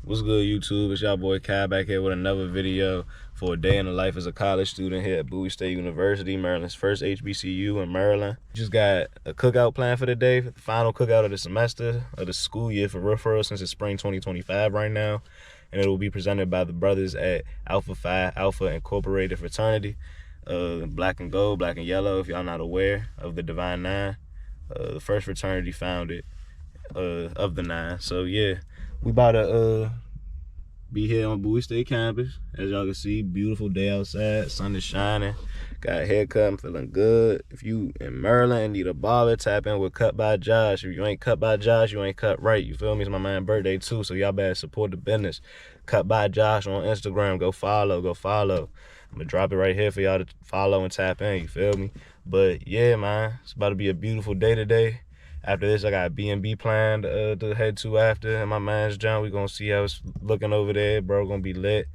What's good, YouTube? It's y'all boy Kai back here with another video for a day in the life as a college student here at Bowie State University, Maryland's first HBCU in Maryland. Just got a cookout planned for the day, the final cookout of the semester, of the school year for real, since it's spring 2025 right now. And it will be presented by the brothers at Alpha Phi Alpha Incorporated Fraternity. Black and gold, black and yellow, if y'all not aware of the Divine Nine. The first fraternity founded of the nine. So yeah, we about to be here on Bowie State campus. As y'all can see, beautiful day outside, sun is shining. Got a haircut, I'm feeling good. If you in Maryland and need a barber, tap in with Cut by Josh. If you ain't cut by Josh, you ain't cut right. You feel me? It's my man's birthday too, so y'all better support the business. Cut by Josh on Instagram. Go follow, go follow. I'm gonna drop it right here for y'all to follow and tap in, you feel me? But yeah, man, it's about to be a beautiful day today. After this, I got a B&B planned to head to after. And my man's John, we gonna see how it's looking over there. Bro, gonna be lit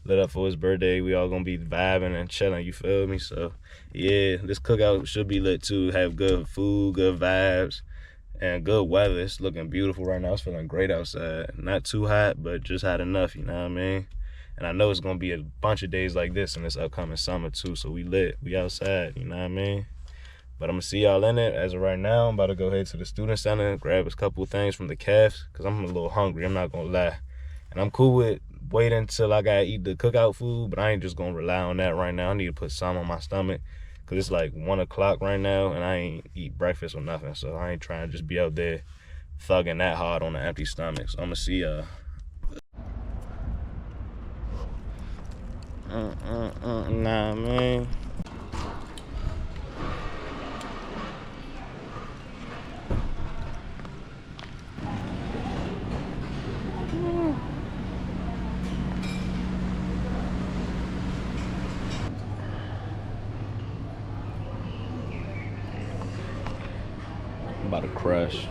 up for his birthday. We all gonna be vibing and chilling, you feel me? So yeah, this cookout should be lit too. Have good food, good vibes, and good weather. It's looking beautiful right now. It's feeling great outside. Not too hot, but just hot enough, you know what I mean? And I know it's gonna be a bunch of days like this in this upcoming summer too, so we lit, we outside, you know what I mean? But I'm gonna see y'all in it. As of right now, I'm about to go head to the student center, grab a couple of things from the cafes, cause I'm a little hungry, I'm not gonna lie. And I'm cool with waiting until I gotta eat the cookout food, but I ain't just gonna rely on that right now. I need to put some on my stomach, cause it's like 1 o'clock right now, and I ain't eat breakfast or nothing, so I ain't trying to just be out there thugging that hard on an empty stomach. So I'm gonna see y'all. Nah, man. I'm about to crush.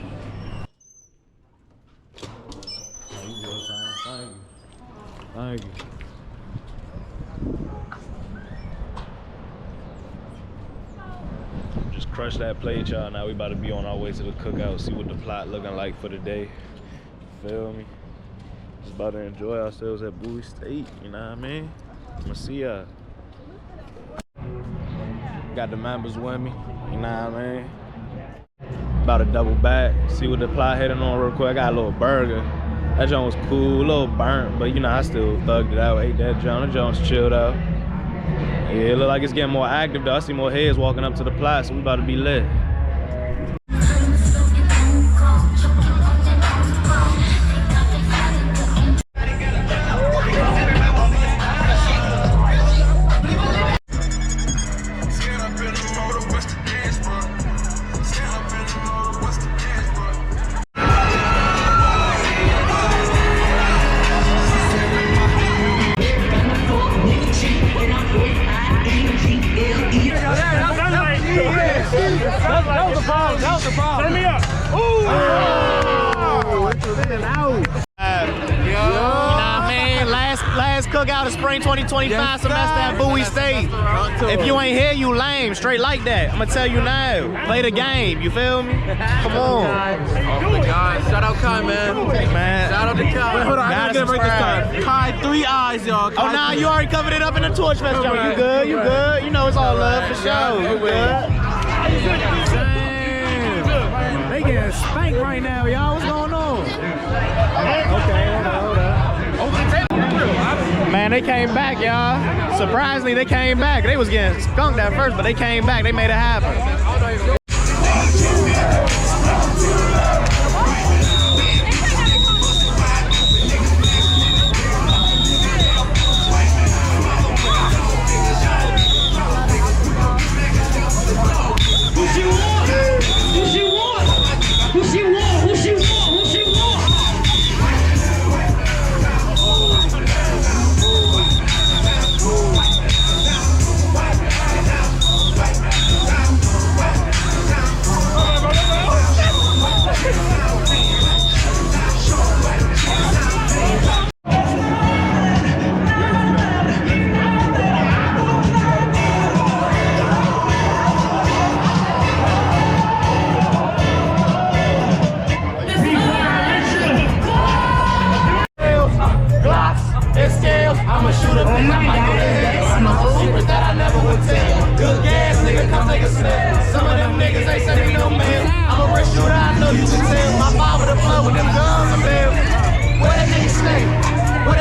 Thank you. Just crush that plate, y'all. Now we about to be on our way to the cookout, see what the plot looking like for the day. Feel me? Just about to enjoy ourselves at Bowie State, you know what I mean? I'm gonna see y'all. Got the members with me, you know what I mean? About to double back, see what the plot heading on real quick. I got a little burger. That joint was cool, a little burnt, but you know, I still thugged it out, ate that joint. That joint's chilled out. Yeah, it look like it's getting more active though. I see more heads walking up to the plot, so we about to be lit. That was the problem. Turn me up. Ooh. You know what I mean? Last cookout of spring 2025 semester at Bowie State. If you ain't here, you lame. Straight like that. I'm gonna tell you now. Play the game. You feel me? Come on. Oh my God. Shout out Kai, man. Shout out to Kai. Hold on, I gotta break this time. Kai, 3 eyes, y'all. Oh, nah, you already covered it up in the Torch Fest, Joe. You good? You good? You know it's all love for sure. You good? Damn. They getting spanked right now, y'all. What's going on? Okay, hold on. Man, they came back, y'all. Surprisingly, they came back. They was getting skunked at first, but they came back. They made it happen.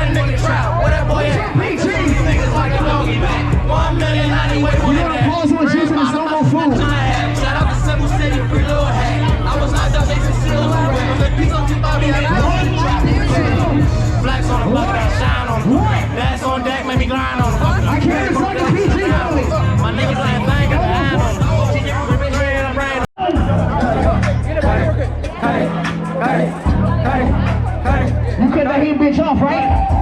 a nigga trap. Where that boy at? Niggas like a doggy bag. 1 million, 90 way, what You wanna pause what you're saying? No more food. Shout out to Simple City, free little hat. I was locked up, they concealed my rap. The piece on 2,000, flex on the block, shine on them. That's on deck, make me grind on them. I can't fuck the PG only. My niggas like bang at the hand on them. She get with me, I'm brain. You cut that heat bitch off, right?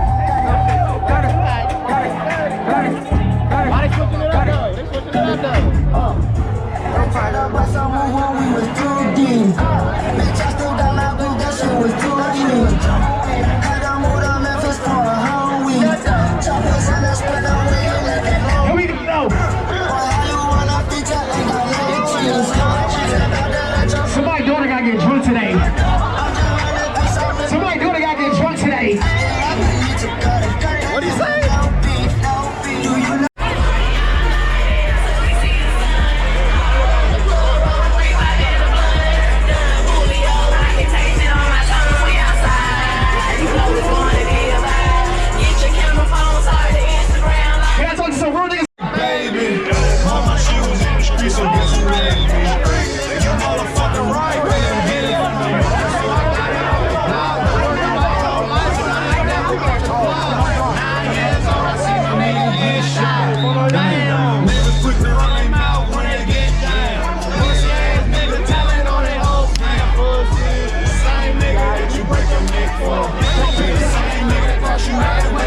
Why they switching it up though? They switching it up though. Here we go. Somebody daughter gotta get drunk today. Somebody daughter gotta get drunk today. What do you say? Can I talk to some real niggas? Baby, mama, she was in the street, so guess who raised me? You motherfucking right, niggas quick to run their mouth when they get down. Pussy ass nigga telling on their whole fam. Same nigga that you break your neck for. Same nigga that cost you halfway.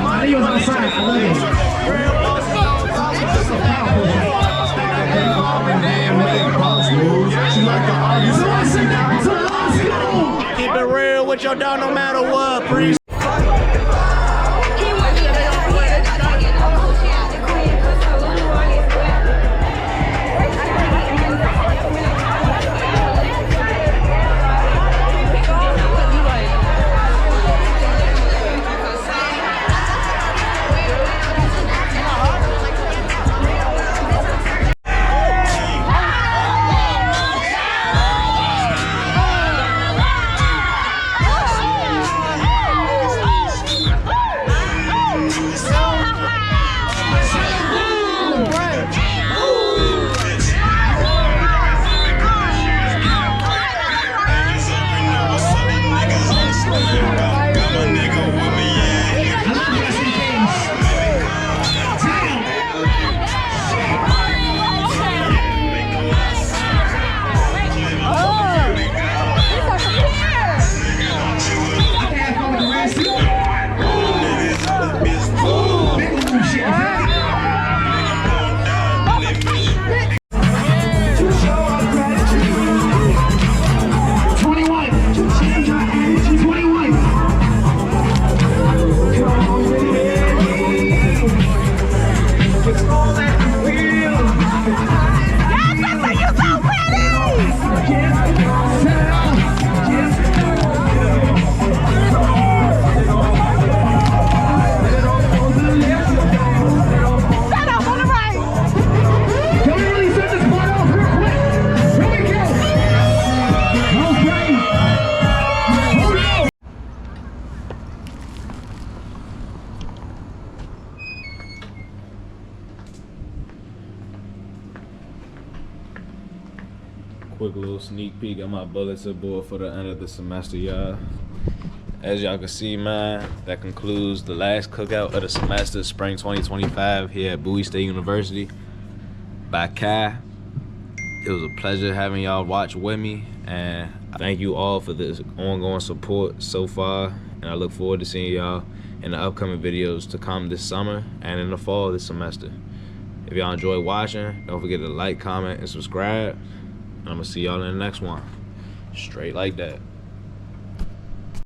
I knew you was on the side. I love it. Keep it real with your dog no matter what, priest. Quick little sneak peek at my bulletin board for the end of the semester, y'all. As y'all can see, man, that concludes the last cookout of the semester, spring 2025, here at Bowie State University by Kai. It was a pleasure having y'all watch with me, and thank you all for this ongoing support so far, and I look forward to seeing y'all in the upcoming videos to come this summer and in the fall this semester. If y'all enjoy watching, don't forget to like, comment, and subscribe. I'm gonna see y'all in the next one. Straight like that.